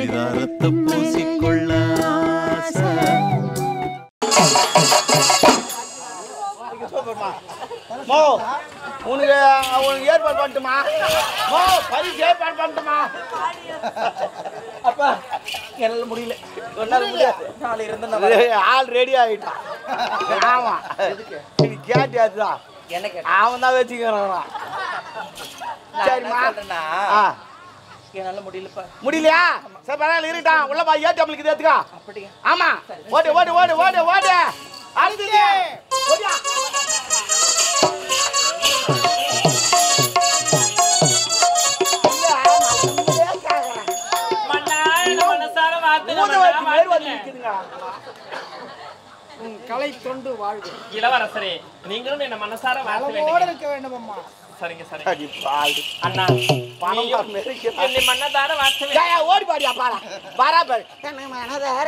சிதாரத்தை பூசிக்கொள்ள உனக்கு ஏற்பாடு பண்ணட்டுமா? பரிசு ஏற்பாடு பண்ணட்டுமா? அப்பா என்னால முடியல, என்னால முடியாது. ஆள் ரெடி ஆகிட்டான். ஆமா, கேட்டியாச்சுதான். அவன் தான் வச்சுக்கிறான். சரிம்மா, என்னால முடியலப்பா. முடியலையா? சரி பரவாயில்ல, இருட்டான். உள்ளப்பா ஏடிஎம்லுக்கு இது எடுத்துக்கா. ஆமா, ஓடு ஓடு ஓடு ஓடு ஓடு. அடுத்து ஓடியா. கலை தொண்டு வாழ்க. இளவரசரே, நீங்களும் என்ன மனசார வாழ்க்க வேண்டும். சரிங்க சரி. அண்ணா என்னை மனதார வாழ்க்க வேண்டும். ஓடி பாடியா பாரா பாரா பாரு. மனதார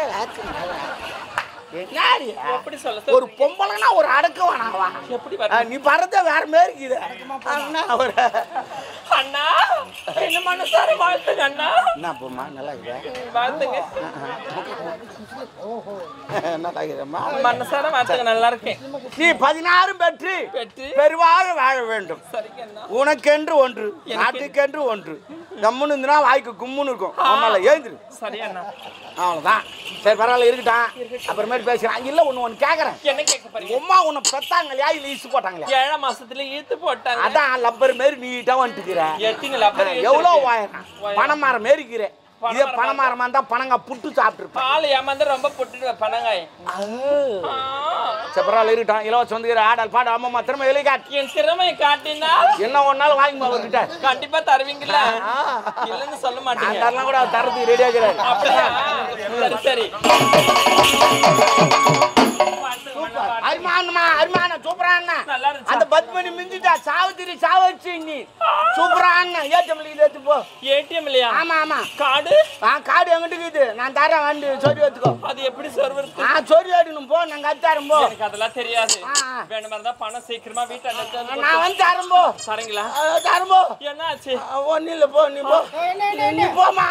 எப்படி சொல்ல? ஒரு பொம்பளைனா ஒரு அடக்க வேணாவா? எப்படி நீ பறத வேற மாதிரி இருக்குது. அண்ணா என்ன மனசார வாழ்த்துங்க அண்ணா. என்ன பொம்மா நல்லா இருக்குது? வாழ்த்துங்க. நல்லா இருக்குதும்மா. மனசார வாழ்த்துங்க. நல்லா இருக்கேன். நீ 16 பெற்று பெருவாக வாழ வேண்டும். உனக்கென்று ஒன்று, நாட்டுக்கென்று ஒன்று. கம்முன்னு இருந்துனா வாய்க்கு கும்முன்னு இருக்கும். ஆமால ஏந்திரு. சரி அண்ணா. அவ்வளோதான். சரி பரவாயில்ல, இருக்கட்டான். அப்புறமேட்டு பேசுகிறேன். இல்லை ஒன்று கேட்குறேன். என்ன கேட்க போறீங்க? உமா உன்னை பெத்தாங்களையா இல்லை இழுத்து போட்டாங்களா? 7 மாசத்துல இழுத்து போட்டாங்க. அதான் லப்பர் மாரி நீட்டாக வந்துட்டுக்கிற. எத்தனை லப்பர்? எவ்வளோ வாயிரம் பணமரம் மாரிக்கிற. இதே பணமரமா இருந்தா பணங்க புட்டு சாப்பிட்டுருப்பேன். பால் ஏமாந்து ரொம்ப புட்டுடுவேன் பணங்காய். செப்பரால் இருக்கட்டும். இலவசம் வந்துக்கிற ஆடல் பாடு அம்மா திறமை எழுதி காட்டு. என் திறமையை காட்டினா என்ன ஒன்னாலும் வாங்கி அவர்கிட்ட கண்டிப்பா தருவீங்களா? இல்லன்னு சொல்ல மாட்டீங்க. அதெல்லாம் கூட தரத்துக்கு ரெடி ஆகிறாரு. அப்படியா? சரி அருமானமா அருமான சூப்பரான அந்த பத்மனி மிஞ்சிட்டா சாவத்திரி சாவச்சு நீ சூப்பரான ஏடிஎம்ல எடுத்து போ. ஏடிஎம் இல்லையா? ஆமா ஆமா. கார்டு? கார்டு எங்கிட்ட இருக்குது. நான் தரேன் வந்து சொல்லி வச்சுக்கோ. அது எப்படி சர்வர்? சொல்லி எடுக்கணும் போ. நாங்க அது தரோம் போ. எனக்கு அதெல்லாம் தெரியாது. வேணுமா இருந்தா பணம் சீக்கிரமா வீட்டுல நான் வந்து தரோம் போ. சரிங்களா? தரோம் போ. என்ன ஆச்சு? ஒன்னும் இல்ல போ. நீ போ. நீ போமா.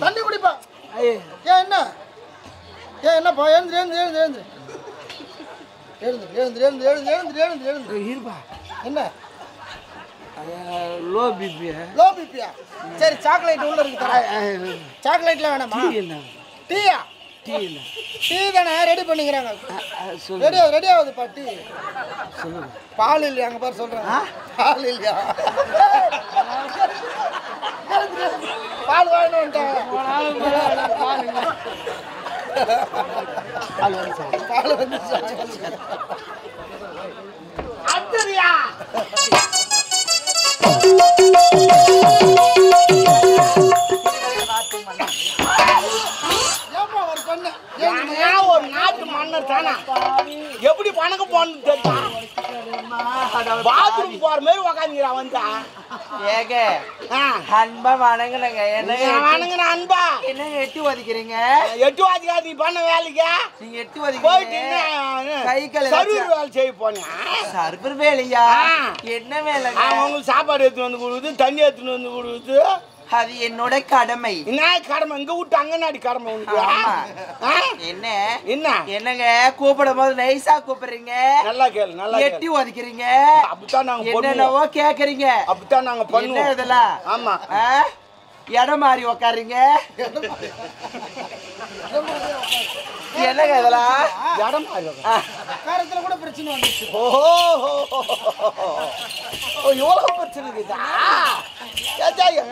தண்ணி குடிப்பா. என்ன என்னப்பா? எழுந்து எழுந்து எழுந்து எழுந்து எழுந்து எழுந்து எழுந்து எழுந்து எழுந்து எழுந்து எழுந்து இருப்பா. என்ன லோ பிபியா? லோ பிபியா? சரி சாக்லேட் உள்ள இருக்கு. சாக்லேட்லாம் வேணாமா? டீயா? டீ தானே ரெடி பண்ணிக்கிறாங்க. Ready ஆகுதுப்பா tea. பால் இல்லையா? அங்கே பாரு சொல்கிறேன். பால் இல்லையா? பால் வேணும்ட்டாங்க. பால் வந்து அத்தரியா ஒரு நாட்டு மன்னர் தானா? எப்படி பணக்கு போன்னு தெரியுமா? பாத்ரூம் போற மாதிரி உக்காந்துக்கிறான் வந்தா. ஏக அன்பா வணங்குனங்க. என்ன வணங்குன அன்பா? என்ன எட்டி ஒதிக்கிறீங்க? எட்டு வாதிக்காது நீ பண்ண வேலைக்கு. நீங்க எட்டி போயிட்டு ஒதிக்கிறீங்க. கை கால் சர்வர் வேலை செய்ய போனேன். சர்வர் வேலையா? என்ன வேலை? அவங்களுக்கு சாப்பாடு எடுத்துன்னு வந்து கொடுக்குது, தண்ணி எடுத்துன்னு வந்து கொடுக்குது. அது என்னோட கடமை. என்ன கடமை? இங்க விட்டு அங்கனாடி கடமை உனக்கு? என்ன என்ன என்னங்க கூப்பிடும் போது நைஸா கூப்பிடுறீங்க. நல்லா கேளு, நல்லா எட்டி ஒதிக்கிறீங்க. அப்படித்தான் நாங்க என்னென்னவோ கேக்குறீங்க. அப்படித்தான் நாங்க பண்ணுவோம். இதெல்லாம் ஆமா. இடம் மாறி உக்காருங்க. என்னங்க இதெல்லாம் இடம் மாறி காரத்துல கூட பிரச்சனை வந்துச்சு. எவ்வளவு பிரச்சனை இருக்குதா?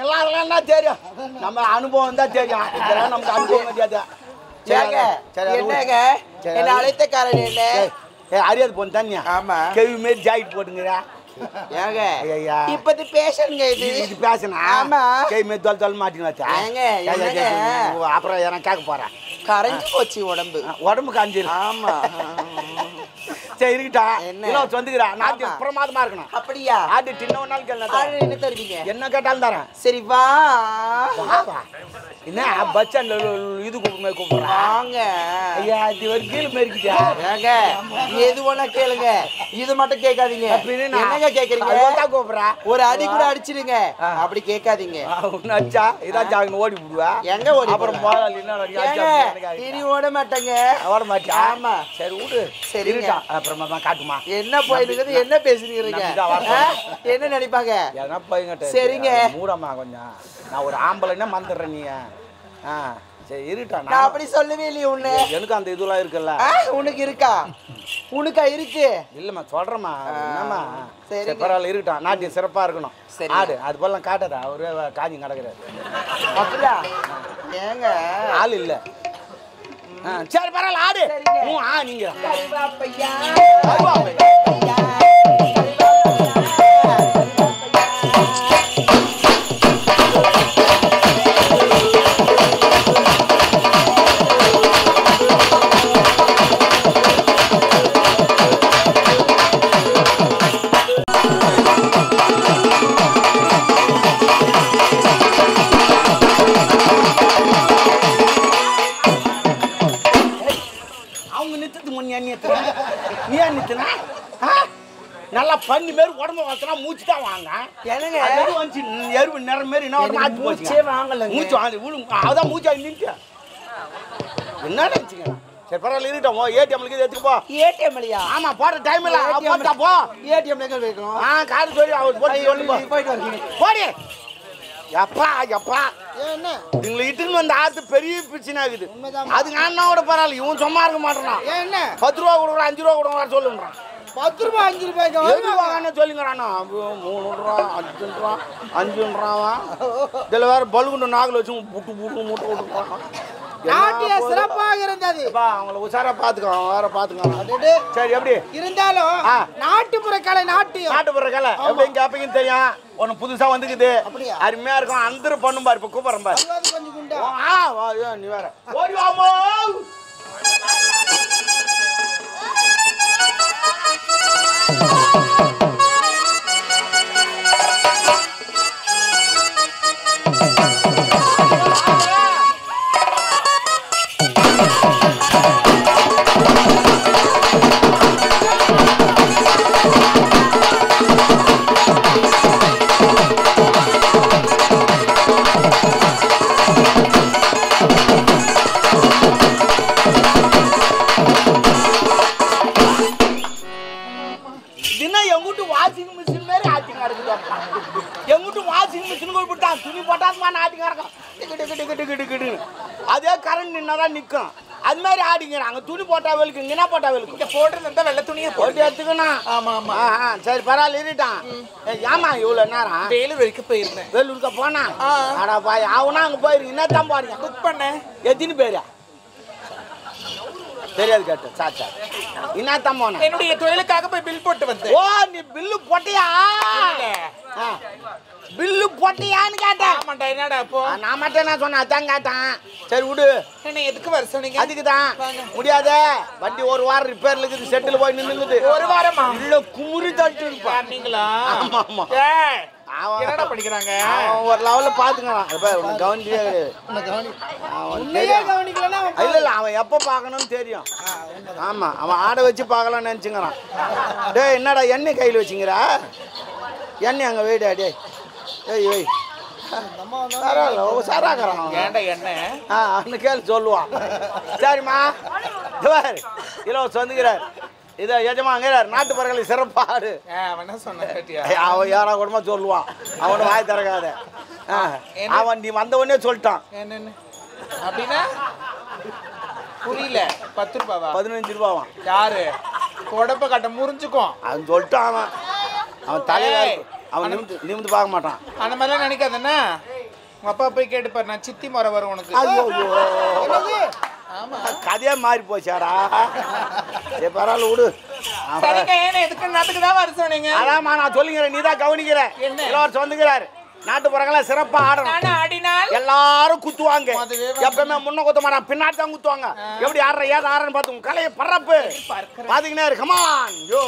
எல்லாரும் தான் தெரியும். நம்ம அனுபவம் தான் தெரியும். இதெல்லாம் நமக்கு அனுபவம் தெரியாது. என்னங்க என்ன அழைத்த காரணம் என்ன? அறியாது போன தண்ணியா? ஆமா. கேள்வி மாரி ஜாக்கெட் போட்டுங்கிற. ஏங்க இப்பது பேசணுங்க. இது பேசணும். ஆமா. கை மாரி தொல் தொல் மாட்டின்னு வச்சா. அப்புறம் எனக்கு கேட்க போறேன். கரைஞ்சு போச்சு உடம்பு. உடம்பு காஞ்சிரு. ஆமா. சரி இருக்கட்டா என்ன? இலவசம் வந்துக்கிறா நாட்டு ஆமா. பிரமாதமா இருக்கணும் அப்படியா ஆட்டு தின்ன ஒரு நாள் கேள்வி ஆடு என்ன தருவீங்க என்ன கேட்டாலும் தரேன் சரி வா என்ன பஸ் ஸ்டாண்ட்ல இது கூப்பிடுறா வாங்க ஐயா இது ஒரு கீழே மேற்கிட்டா ஏங்க எது வேணா கேளுங்க இது மட்டும் கேட்காதீங்க என்னங்க கேக்குறீங்க கூப்பிடுறா ஒரு அடி கூட அடிச்சிடுங்க அப்படி கேட்காதீங்க ஒன்னு அடிச்சா இதாச்சும் ஓடி விடுவா எங்க ஓடி அப்புறம் போதால் என்ன இனி ஓட மாட்டேங்க ஓட மாட்டியா ஆமா சரி விடு சரிங்க அப்புறமா தான் காட்டுமா என்ன போயிருக்குது என்ன பேசுறீங்க நம்பிதான் வரட்டும். என்ன நினைப்பாங்க எதனா போய்கிட்ட சரிங்க. மூடமா கொஞ்சம் நான் ஒரு ஆம்பளைன்னா மந்துடுறேன் நீ சரி இருட்டா நான் அப்படி சொல்லவே இல்லையே உன்னை எனக்கு அந்த இதெல்லாம் இருக்குல்ல உனக்கு இருக்கா உனக்கா இருக்கு இல்லம்மா சொல்றேம்மா என்னம்மா சரிங்க. சரி பரவாயில்ல இருக்கட்டும் நாட்டியம் சிறப்பா இருக்கணும் சரி. ஆடு அது போலாம் காட்டாதா அவரே காஞ்சி கிடக்குறாரு அப்படியா ஏங்க ஆள் இல்ல சரி பரவாயில்ல ஆடு சரிங்க. நீங்க கரிவா பையா கரிவா பையா. பையா அவங்க நிறுத்தது முன் நீ ஏன் நிறுத்தினா நல்லா பண்ணி மாரி உடம்பு வளர்த்தனா மூச்சு தான் வாங்க என்னங்க அது வந்துச்சு எருவு நிற மாரி என்ன ஒரு மாற்றி போச்சு மூச்சே வாங்கலங்க மூச்சு வாங்க அதான் மூச்சு வாங்கி நின்றுச்சு என்ன நினச்சிங்க சரி பரவாயில்ல இருக்கட்டும் ஏடிஎம்லுக்கு எடுத்துக்கு போ ஏடிஎம் இல்லையா ஆமா போற டைம் இல்ல போட்டா போ ஏடிஎம் எங்க வைக்கணும் காடு சொல்லி அவர் போட்டு சொல்லி போ போயிட்டு வரீங்க போடி எப்பா என்ன எங்களை இட்டுன்னு வந்த ஆத்து பெரிய பிரச்சனை ஆகுது உண்மைதான். அதுங்க அண்ணாவோட பரவாயில்ல இவன் சும்மா இருக்க மாட்டான் என்ன 10 ரூபா கொடுக்குறான் 5 ரூபா கொடுக்குறான் சொல்லுன்றான் 10 ரூபாய் 5 ரூபாய்க்கு எதுவாங்கன்னு சொல்லுங்கிறான் 3 ரூபா 5 ரூபா 5 இதில் வேற பல்குண்டு நாகில் வச்சு புட்டு மூட்டை விட்டுருப்பான் நாட்டிய சிறப்பாக இருந்தது அவங்கள உஷாரா பாத்துக்கோ அவன் வேற பாத்துக்கோ அடடே. சரி எப்படி இருந்தாலும் ஆ. நாட்டுப்புற கலை நாட்டியம் நாட்டுப்புற கலை எப்படின்னு கேப்பீங்கன்னு தெரியும் ஒன்று புதுசா வந்துக்குது அப்படியா? அருமையா இருக்கும் அந்த பண்ணும் பாரு இப்போ கூப்பிடுறேன் பாரு அதுவாது கொஞ்சம் குண்டா வா நீ வேற ஓடி வாமோ வாஷிங் மிஷின் மாதிரி ஆட்டிங் நடக்குது எங்கிட்ட வாஷிங் மிஷின் போட்டான் துணி போட்டாசுமா ஆட்டிங் நடக்கும் டிக்கு அதே கரண்ட் நின்னாதான் நிற்கும் அது மாதிரி ஆடிங்கிறாங்க துணி போட்டா வெளுக்கு என்ன போட்டா வெளுக்கு இங்க போட்டுருந்தா வெள்ளை துணியை போட்டு எடுத்துக்கணும் ஆமா ஆமா சரி பரவாயில்ல இருட்டான் ஏமா இவ்வளவு நேரம் வேலூர் வரைக்கும் போயிருந்தேன் வேலூருக்கு போனா ஆடா பாய் அவனா அங்க போயிருக்கு என்ன தான் பாருங்க புக் பண்ணேன் எத்தனை பேரா தெரியாது கேட்டு சாச்சா என்ன தான் போன என்னுடைய தொழிலுக்காக போய் பில் போட்டு வந்தேன் ஓ நீ பில்லு போட்டியா பில்லு போட்டியான்னு கேட்டேன் ஆமாண்டா என்னடா அப்போ நான் மட்டும் என்ன சொன்னேன் அதான் கேட்டேன் சரி விடு என்ன எதுக்கு வர சொன்னீங்க அதுக்கு தான் முடியாத வண்டி ஒரு வாரம் ரிப்பேர்ல இருக்குது செட்டில் போய் நின்னுங்குது ஒரு வாரமா இல்ல குமுறி தட்டு இருப்பா நீங்களா ஆமா ஆமா ஏய் என்னடா படிக்கிறாங்க அவன் ஒரு லெவல்ல பாத்துக்கலாம் கவனிக்கவே கவனிக்கலன்னா இல்ல இல்ல அவன் எப்ப பாக்கணும்னு தெரியும் ஆமா அவன் ஆடை வச்சு பார்க்கலாம்னு நினைச்சுங்கிறான் டேய் என்னடா எண்ணெய் கையில் வச்சுங்கிறா எண்ணெய் அங்க வெயிடா டேய் ஏய் வை பரவாயில்ல உஷாராக்குறான் ஏன்டா என்ன அந்த கேள்வி சொல்லுவான் சரிம்மா இலவசம் வந்துக்கிறார் இதை எஜமாங்கிறார் நாட்டுப்பறகளை சிறப்பாடு அவன் என்ன சொன்ன கேட்டியா அவன் யாரா கூடமா சொல்லுவான் அவனை வாய் திறக்காத அவன் நீ வந்த உடனே சொல்லிட்டான் என்னன்னு அப்படின்னா புரியல 10 ரூபாவா 15 ரூபாவான் யாரு கொடப்ப கட்ட முறிஞ்சுக்கும் அவன் சொல்லிட்டான் அவன் தலையில அவன் நிமிந்து பார்க்க மாட்டான் அந்த மாதிரிலாம் நினைக்காதண்ணா உங்க அப்பா போய் கேட்டுப்பாரு நான் சித்தி முறை வரும் உனக்கு ஐயோ ஆமா கதையே மாறி போச்சாடா சரி பரவாயில்ல விடு சரிங்க ஏன்னா எதுக்கு நாட்டுக்கு தான் வர சொன்னீங்க அதாம்மா நான் சொல்லுங்கிறேன் நீ தான் கவனிக்கிற என்ன? இளவரசர் வந்துக்கிறாரு நாட்டுப்புறங்களை சிறப்பாக ஆடணும் நான் ஆடினால் எல்லா எல்லாரும் குத்துவாங்க. எப்பவுமே முன்ன குத்த மாட்டாங்க, பின்னாடி தான் குத்துவாங்க. எப்படி ஆடுற ஏது ஆடுறன்னு பார்த்து கலையை பரப்பு பாத்தீங்கன்னா கமான் யோ